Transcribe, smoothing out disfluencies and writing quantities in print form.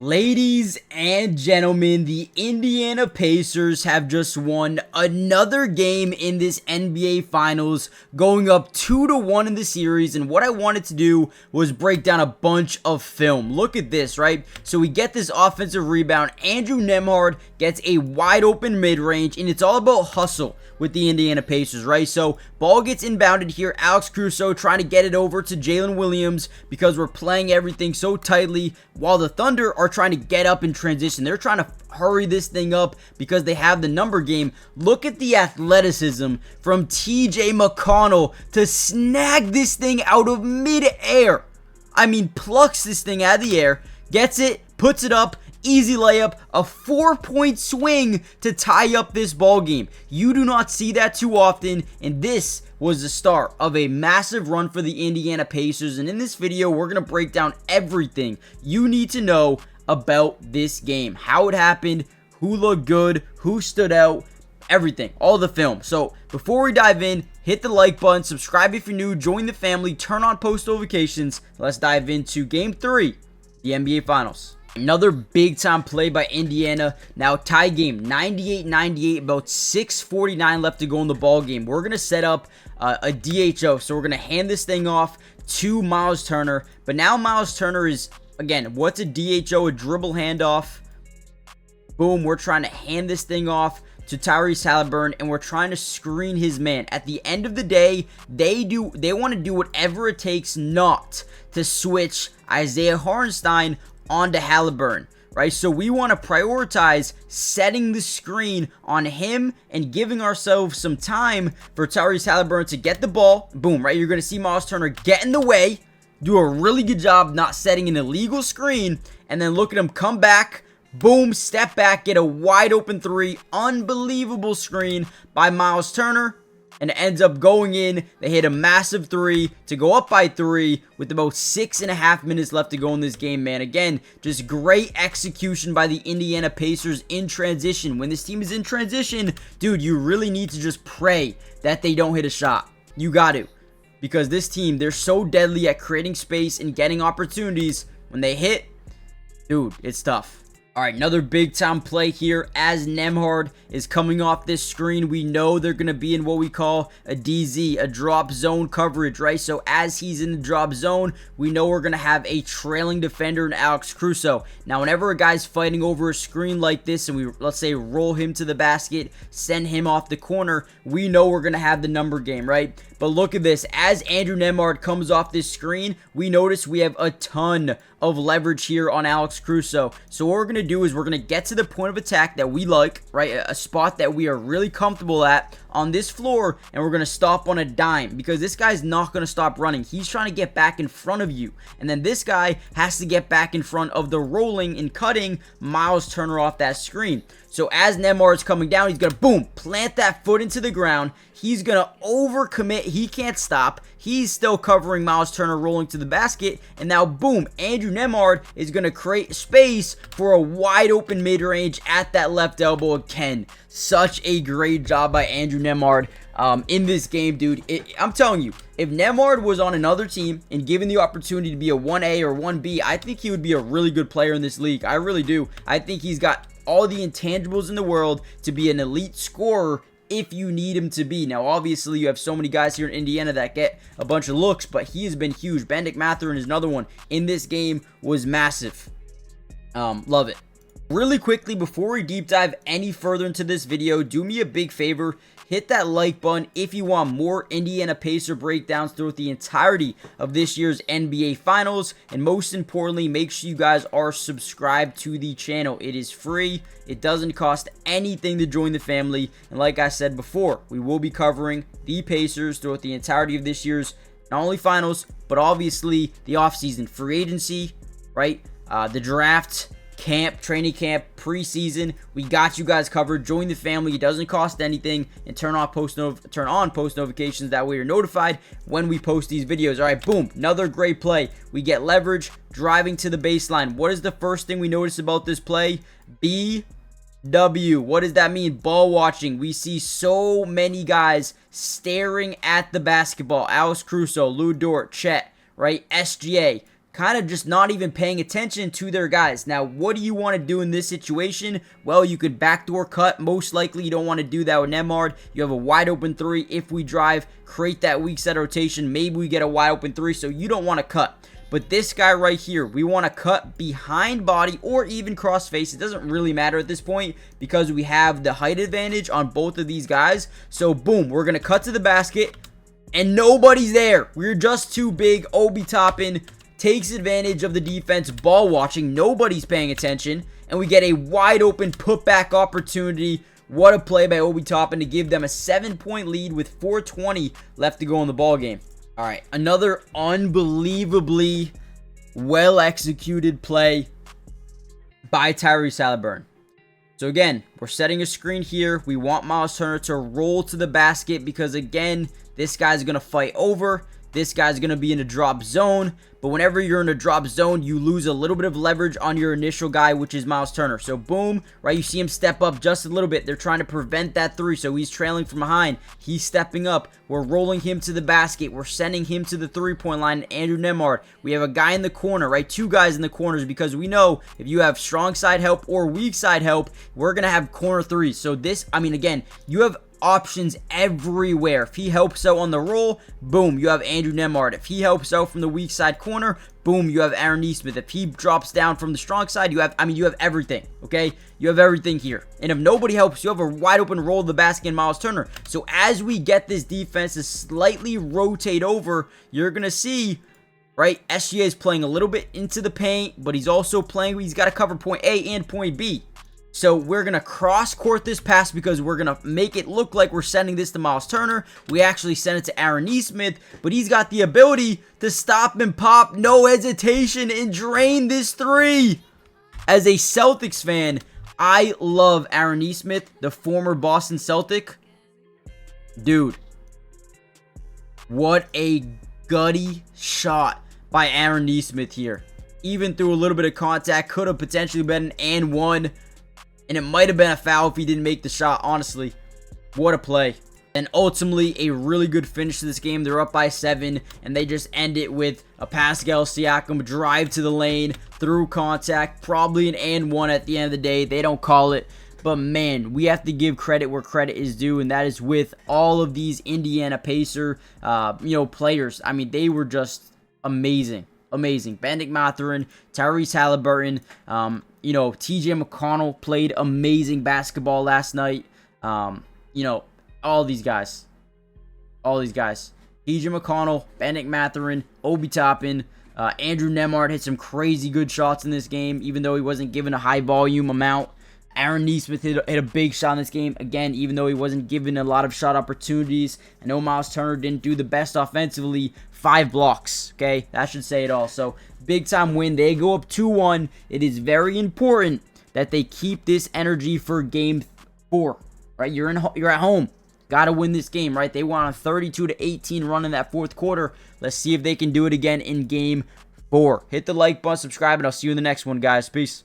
Ladies and gentlemen, the Indiana Pacers have just won another game in this NBA Finals, going up 2-1 in the series. And what I wanted to do was break down a bunch of film. Look at this, right? So we get this offensive rebound. Andrew Nembhard gets a wide open mid-range, and it's all about hustle with the Indiana Pacers, right? So ball gets inbounded here. Alex Caruso trying to get it over to Jalen Williams because we're playing everything so tightly, while the Thunder are trying to get up in transition. They're trying to hurry this thing up because they have the number game. Look at the athleticism from TJ McConnell to snag this thing out of mid-air. I mean, plucks this thing out of the air, gets it, puts it up. Easy layup, a 4-point swing to tie up this ball game. You do not see that too often, and this was the start of a massive run for the Indiana Pacers. And in this video, we're going to break down everything you need to know about this game. How it happened, who looked good, who stood out, everything, all the film. So before we dive in, hit the like button, subscribe if you're new, join the family, turn on post notifications. Let's dive into Game 3, the NBA Finals. Another big time play by Indiana. Now tie game, 98-98, about 6:49 left to go in the ball game. We're going to set up a DHO. So we're going to hand this thing off to Miles Turner. But now Miles Turner is, again, what's a DHO? A dribble handoff. Boom, we're trying to hand this thing off to Tyrese Halliburton, and we're trying to screen his man. At the end of the day, they want to do whatever it takes not to switch Isaiah Hartenstein onto Halliburton, right? So we want to prioritize setting the screen on him and giving ourselves some time for Tyrese Halliburton to get the ball. Boom, right? You're going to see Miles Turner get in the way, do a really good job not setting an illegal screen, and then look at him come back. Boom, step back, get a wide open three. Unbelievable screen by Miles Turner. And it ends up going in. They hit a massive three to go up by 3 with about 6.5 minutes left to go in this game, man. Again, just great execution by the Indiana Pacers in transition. When this team is in transition, dude, you really need to just pray that they don't hit a shot. You got to. Because this team, they're so deadly at creating space and getting opportunities. When they hit, dude, it's tough. All right, another big-time play here as Nembhard is coming off this screen. We know they're going to be in what we call a DZ, a drop zone coverage, right? So as he's in the drop zone, we know we're going to have a trailing defender in Alex Caruso. Now, whenever a guy's fighting over a screen like this and we, let's say, roll him to the basket, send him off the corner, we know we're going to have the number game, right? But look at this. As Andrew Nembhard comes off this screen, we notice we have a ton of leverage here on Alex Caruso. So what we're going to do is we're going to get to the point of attack that we like, right? A spot that we are really comfortable at on this floor, and we're going to stop on a dime because this guy's not going to stop running. He's trying to get back in front of you, and then this guy has to get back in front of the rolling and cutting Miles Turner off that screen. So as Nembhard's coming down, he's going to, boom, plant that foot into the ground. He's going to overcommit. He can't stop. He's still covering Miles Turner rolling to the basket. And now, boom, Andrew Nembhard is going to create space for a wide open mid-range at that left elbow again. Such a great job by Andrew Nembhard in this game, dude. I'm telling you, if Nembhard was on another team and given the opportunity to be a 1A or 1B, I think he would be a really good player in this league. I really do. I think he's got all the intangibles in the world to be an elite scorer if you need him to be. Now, obviously, you have so many guys here in Indiana that get a bunch of looks, but he has been huge. Benedict Mathurin is another one in this game, was massive. Love it. Really quickly, before we deep dive any further into this video, do me a big favor. Hit that like button if you want more Indiana Pacer breakdowns throughout the entirety of this year's NBA Finals. And most importantly, make sure you guys are subscribed to the channel. It is free. It doesn't cost anything to join the family. And like I said before, we will be covering the Pacers throughout the entirety of this year's not only Finals, but obviously the offseason, free agency, right? The draft, camp, training camp, preseason. We got you guys covered. Join the family. It doesn't cost anything, and turn on post notifications. That way you're notified when we post these videos. All right, boom, another great play. We get leverage, driving to the baseline. What is the first thing we notice about this play? BW. What does that mean? Ball watching. We see so many guys staring at the basketball. Alex Caruso, Lou Dort, Chet, right? SGA. kind of just not even paying attention to their guys. Now, what do you want to do in this situation? Well, you could backdoor cut. Most likely, you don't want to do that with Nemard. You have a wide open 3. If we drive, create that weak side rotation. Maybe we get a wide open 3, so you don't want to cut. But this guy right here, we want to cut behind body or even cross face. It doesn't really matter at this point because we have the height advantage on both of these guys. So, boom, we're going to cut to the basket, and nobody's there. We're just too big. Obi Toppin takes advantage of the defense, ball watching, nobody's paying attention, and we get a wide open putback opportunity. What a play by Obi Toppin to give them a 7-point lead with 4:20 left to go in the ball game. All right, another unbelievably well executed play by Tyrese Halliburton. So again, we're setting a screen here. We want Miles Turner to roll to the basket because again, this guy's gonna fight over. This guy's going to be in a drop zone, but whenever you're in a drop zone, you lose a little bit of leverage on your initial guy, which is Miles Turner. So boom, right, you see him step up just a little bit. They're trying to prevent that 3, so he's trailing from behind. He's stepping up. We're rolling him to the basket. We're sending him to the 3-point line. Andrew Nemard, we have a guy in the corner, right, 2 guys in the corners because we know if you have strong side help or weak side help, we're going to have corner 3s. So this, I mean, again, you have options everywhere. If he helps out on the roll, boom, you have Andrew Nemard. If he helps out from the weak side corner, boom, you have Aaron Nesmith. If he drops down from the strong side, you have everything, okay? You have everything here. And if nobody helps, you have a wide open roll to the basket in Miles Turner. So as we get this defense to slightly rotate over, you're going to see, right, SGA is playing a little bit into the paint, but he's also playing, he's got to cover point A and point B. So we're going to cross-court this pass because we're going to make it look like we're sending this to Miles Turner. We actually send it to Aaron Nesmith, but he's got the ability to stop and pop, no hesitation, and drain this 3. As a Celtics fan, I love Aaron Nesmith, the former Boston Celtic. Dude, what a gutty shot by Aaron Nesmith here. Even through a little bit of contact, could have potentially been an and 1. And it might have been a foul if he didn't make the shot, honestly. What a play. And ultimately, a really good finish to this game. They're up by 7, and they just end it with a Pascal Siakam drive to the lane, through contact, probably an and 1 at the end of the day. They don't call it. But man, we have to give credit where credit is due, and that is with all of these Indiana Pacer, players. I mean, they were just amazing. Amazing. Bennedict Mathurin, Tyrese Halliburton, TJ McConnell played amazing basketball last night. All these guys. TJ McConnell, Bennedict Mathurin, Obi Toppin, Andrew Nemard hit some crazy good shots in this game, even though he wasn't given a high volume amount. Aaron Nesmith hit a big shot in this game, again, even though he wasn't given a lot of shot opportunities. I know Miles Turner didn't do the best offensively. 5 blocks, okay? That should say it all. So, big-time win. They go up 2-1. It is very important that they keep this energy for Game 4, right? You're at home. Got to win this game, right? They won a 32-18 run in that 4th quarter. Let's see if they can do it again in Game 4. Hit the like button, subscribe, and I'll see you in the next one, guys. Peace.